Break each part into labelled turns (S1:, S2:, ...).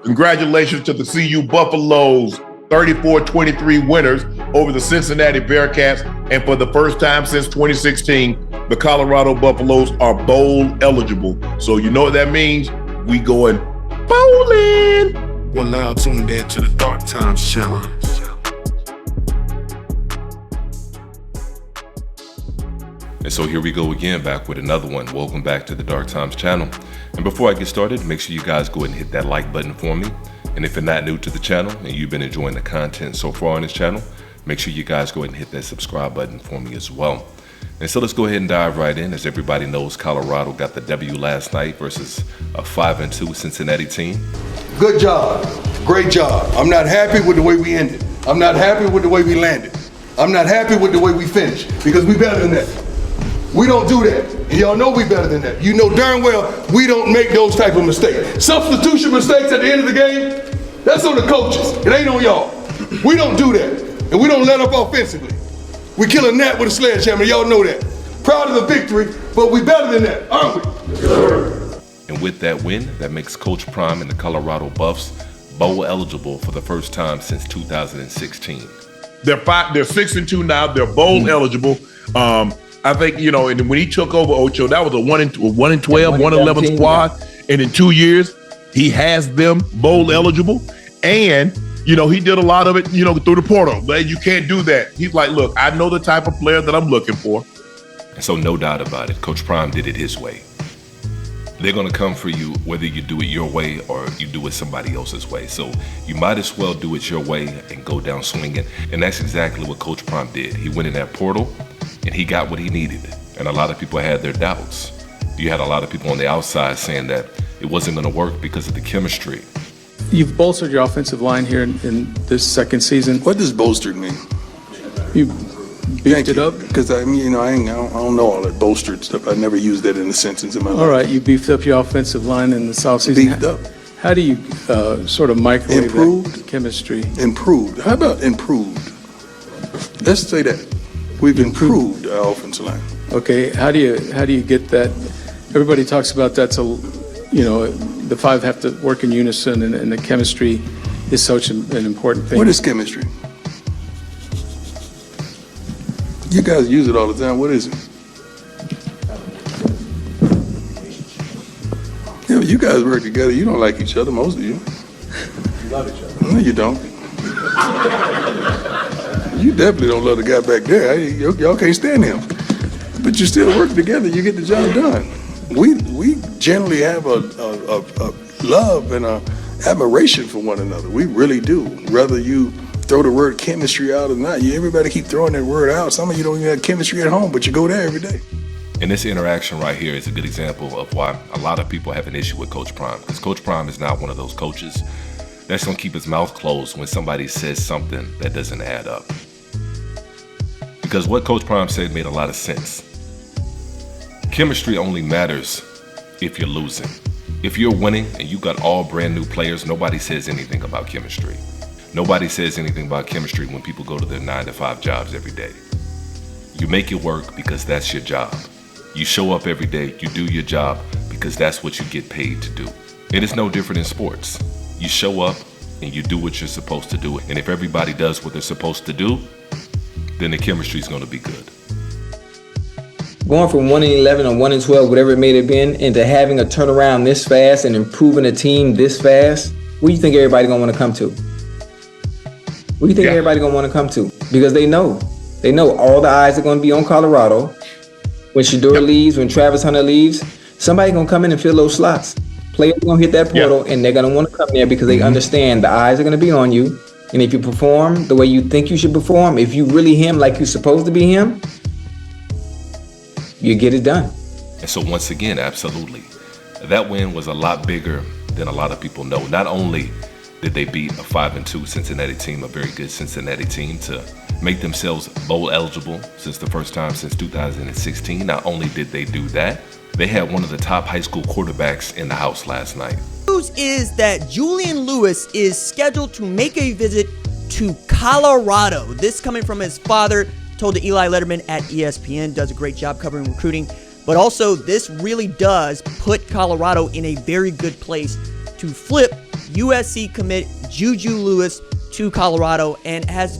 S1: Congratulations to the CU Buffaloes, 34-23 winners over the Cincinnati Bearcats. And for the first time since 2016, the Colorado Buffaloes are bowl eligible. So you know what that means? We going bowling.
S2: We're now tuned in to the Dark Times channel.
S3: And so here we go again, back with another one. Welcome back to the Dark Times channel. And before I get started, make sure you guys go ahead and hit that like button for me. And if you're not new to the channel and you've been enjoying the content so far on this channel, make sure you guys go ahead and hit that subscribe button for me as well. And so let's go ahead and dive right in. As everybody knows, Colorado got the W last night versus a 5-2 Cincinnati team.
S4: Good job. Great job. I'm not happy with the way we ended. I'm not happy with the way we landed. I'm not happy with the way we finished because we better than that. We don't do that. And y'all know we better than that. You know darn well we don't make those type of mistakes. Substitution mistakes at the end of the game, that's on the coaches. It ain't on y'all. We don't do that. And we don't let up offensively. We kill a gnat with a sledgehammer. Y'all know that. Proud of the victory, but we better than that, aren't we?
S3: Yes. And with that win, that makes Coach Prime and the Colorado Buffs bowl eligible for the first time since 2016.
S1: They're 6-2 now. They're bowl eligible. I think, you know, and when he took over Ocho, that was a 1-12, 1-11 squad. Yeah. And in 2 years, he has them bowl eligible. And, you know, he did a lot of it, you know, through the portal. But you can't do that. He's like, look, I know the type of player that I'm looking for.
S3: And so no doubt about it, Coach Prime did it his way. They're going to come for you whether you do it your way or you do it somebody else's way. So you might as well do it your way and go down swinging. And that's exactly what Coach Prime did. He went in that portal and he got what he needed. And a lot of people had their doubts. You had a lot of people on the outside saying that it wasn't going to work because of the chemistry.
S5: You've bolstered your offensive line here in this second season.
S4: What does bolstered mean?
S5: You beefed it up?
S4: Because I mean, you know, I don't know all that bolstered stuff. I never used that in a sentence in my life.
S5: All right, you beefed up your offensive line in the South season.
S4: Beefed up.
S5: How do you sort of microwave
S4: Improved?
S5: that chemistry?
S4: Improved. How about improved? Let's say that. We've improved our offensive line.
S5: Okay, how do you get that? Everybody talks about that, so, you know, the five have to work in unison, and the chemistry is such an important thing.
S4: What is chemistry? You guys use it all the time. What is it? Yeah, you guys work together. You don't like each other, most of you.
S5: You love each other.
S4: No, you don't. You definitely don't love the guy back there. Y'all can't stand him. But you still work together. You get the job done. We generally have a love and a admiration for one another. We really do. Whether you throw the word chemistry out or not, everybody keep throwing that word out. Some of you don't even have chemistry at home, but you go there every day.
S3: And this interaction right here is a good example of why a lot of people have an issue with Coach Prime. Because Coach Prime is not one of those coaches that's going to keep his mouth closed when somebody says something that doesn't add up. Because what Coach Prime said made a lot of sense. Chemistry only matters if you're losing. If you're winning and you got all brand new players, nobody says anything about chemistry. Nobody says anything about chemistry when people go to their 9-to-5 jobs every day. You make it work because that's your job. You show up every day, you do your job because that's what you get paid to do. It is no different in sports. You show up and you do what you're supposed to do. And if everybody does what they're supposed to do, then the chemistry is going to be good.
S6: Going from 1-11 or 1-12, whatever it may have been, into having a turnaround this fast and improving a team this fast, what do you think everybody going to want to come to? What do you think everybody going to want to come to? Because they know all the eyes are going to be on Colorado. When Shedeur leaves, when Travis Hunter leaves, somebody going to come in and fill those slots. Players are going to hit that portal, and they're going to want to come there because they understand the eyes are going to be on you. And if you perform the way you think you should perform, if you really him like you're supposed to be him, you get it done.
S3: And so once again, absolutely. That win was a lot bigger than a lot of people know. Not only did they beat a 5-2 Cincinnati team, a very good Cincinnati team, to make themselves bowl eligible since the first time since 2016. Not only did they do that, they had one of the top high school quarterbacks in the house last night.
S7: News is that Julian Lewis is scheduled to make a visit to Colorado. This coming from his father, told to Eli Letterman at ESPN, does a great job covering recruiting. But also, this really does put Colorado in a very good place to flip USC commit Juju Lewis to Colorado, and has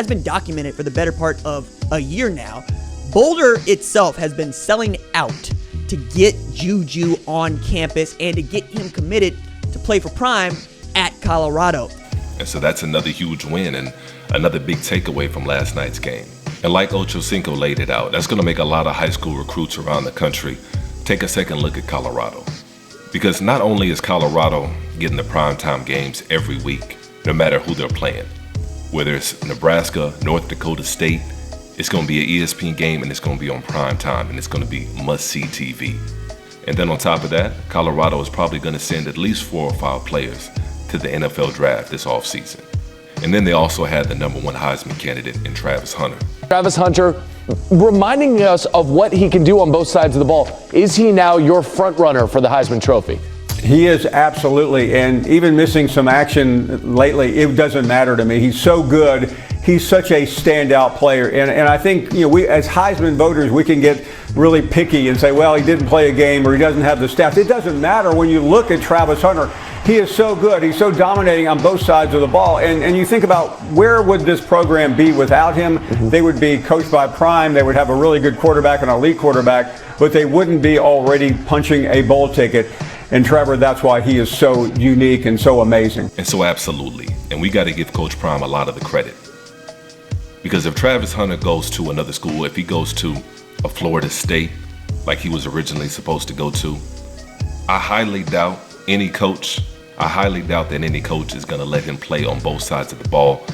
S7: been documented for the better part of a year now. Boulder itself has been selling out to get Juju on campus and to get him committed to play for Prime at Colorado.
S3: And so that's another huge win and another big takeaway from last night's game. And like Ocho Cinco laid it out, that's going to make a lot of high school recruits around the country take a second look at Colorado. Because not only is Colorado getting the primetime games every week, no matter who they're playing, whether it's Nebraska, North Dakota State, it's going to be an ESPN game and it's going to be on prime time and it's going to be must-see TV. And then on top of that, Colorado is probably going to send at least 4 or 5 players to the NFL draft this offseason. And then they also had the #1 Heisman candidate in Travis Hunter.
S8: Travis Hunter, reminding us of what he can do on both sides of the ball. Is he now your front runner for the Heisman Trophy?
S9: He is, absolutely, and even missing some action lately, it doesn't matter to me. He's so good. He's such a standout player, and I think, you know, we as Heisman voters, we can get really picky and say, well, he didn't play a game or he doesn't have the stats. It doesn't matter when you look at Travis Hunter. He is so good. He's so dominating on both sides of the ball, and you think about where would this program be without him? They would be coached by Prime. They would have a really good quarterback, an elite quarterback, but they wouldn't be already punching a bowl ticket. And Trevor, that's why he is so unique and so amazing.
S3: And so absolutely. And we got to give Coach Prime a lot of the credit. Because if Travis Hunter goes to another school, if he goes to a Florida State like he was originally supposed to go to, I highly doubt that any coach is going to let him play on both sides of the ball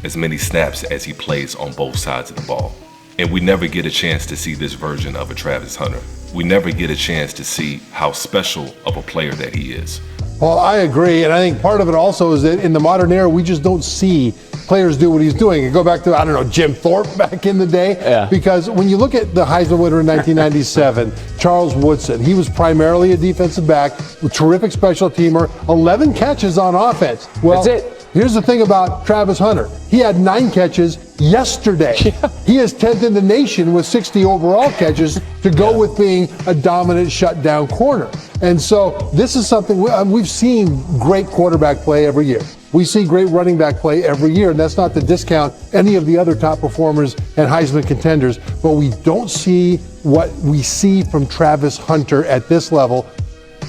S3: as many snaps as he plays on both sides of the ball. And we never get a chance to see this version of a Travis Hunter. We never get a chance to see how special of a player that he is.
S10: Well, I agree, and I think part of it also is that in the modern era, we just don't see players do what he's doing. You go back to, I don't know, Jim Thorpe back in the day, because when you look at the Heisman winner in 1997, Charles Woodson, he was primarily a defensive back, a terrific special teamer, 11 catches on offense. Well, that's it. Here's the thing about Travis Hunter. He had 9 catches yesterday. He is 10th in the nation with 60 overall catches to go with being a dominant shutdown corner. And so this is something we've seen great quarterback play every year. We see great running back play every year, and that's not to discount any of the other top performers and Heisman contenders, but we don't see what we see from Travis Hunter at this level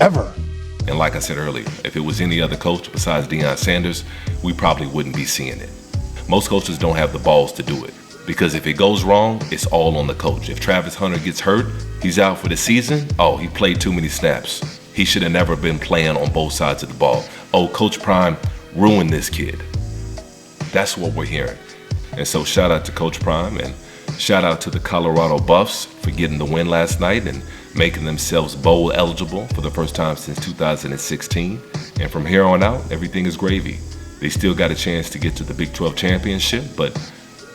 S10: ever.
S3: And like I said earlier, if it was any other coach besides Deion Sanders, we probably wouldn't be seeing it. Most coaches don't have the balls to do it, because if it goes wrong, it's all on the coach. If Travis Hunter gets hurt, he's out for the season. Oh, he played too many snaps. He should have never been playing on both sides of the ball. Oh, Coach Prime ruined this kid. That's what we're hearing. And so shout out to Coach Prime, and shout out to the Colorado Buffs for getting the win last night and making themselves bowl eligible for the first time since 2016. And from here on out, everything is gravy. They still got a chance to get to the Big 12 championship, but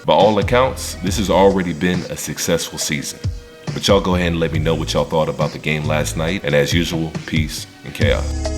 S3: by all accounts, this has already been a successful season. But y'all go ahead and let me know what y'all thought about the game last night. And as usual, peace and chaos.